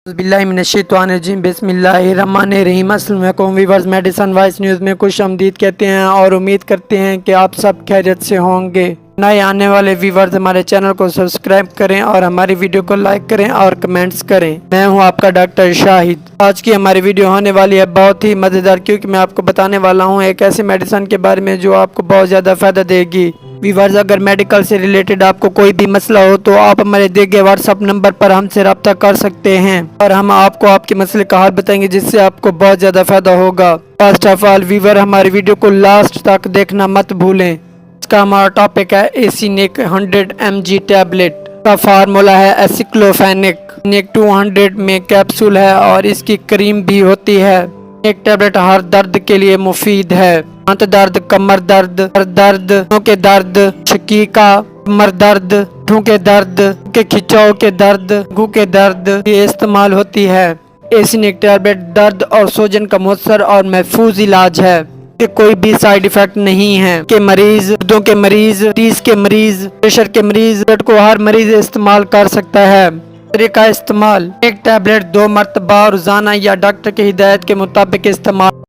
बिस्मिल्लाहिर्रहमानिर्रहीम बिस्मिल्लाहिर्रहमानिर्रहीम। अस्सलाम वालेकुम वीवर्स, मेडिसन वॉइस न्यूज़ में खुश आमदीद कहते हैं और उम्मीद करते हैं कि आप सब खैरियत से होंगे। नए आने वाले वीवर्स हमारे चैनल को सब्सक्राइब करें और हमारी वीडियो को लाइक करें और कमेंट्स करें। मैं हूं आपका डॉक्टर शाहिद। आज की हमारी वीडियो होने वाली है बहुत ही मज़ेदार, क्योंकि मैं आपको बताने वाला हूं एक ऐसी मेडिसिन के बारे में जो आपको बहुत ज़्यादा फ़ायदा देगी। वीवर्स, अगर मेडिकल से रिलेटेड आपको कोई भी मसला हो तो आप हमारे दिए गए व्हाट्सएप नंबर पर हमसे रब्ता कर सकते हैं और हम आपको आपके मसले का हल बताएंगे, जिससे आपको बहुत ज़्यादा फ़ायदा होगा। फर्स्ट ऑफ ऑल वीवर, हमारी वीडियो को लास्ट तक देखना मत भूलें। इसका हमारा टॉपिक है एसिनिक 100 mg टैबलेट का फार्मूला है एसिक्लोफेनिक। 200 में कैप्सूल है और इसकी क्रीम भी होती है। एक टैबलेट हर दर्द के लिए मुफीद है। दांत दर्द, कमर दर्द, सर दर्द, के दर्द, शकीका, कमर दर्द, के दर्द, के खिंचाव के दर्द, घू के दर्द ये इस्तेमाल होती है। एसिनिक टैबलेट दर्द और सूजन का मौसर और महफूज इलाज है। के कोई भी साइड इफेक्ट नहीं है। के मरीज, दर्दों के मरीज, टीस के मरीज, प्रेशर के मरीज को हर मरीज इस्तेमाल कर सकता है। तरीका इस्तेमाल: एक टैबलेट 2 मरतबा रोजाना या डॉक्टर की हिदायत के मुताबिक इस्तेमाल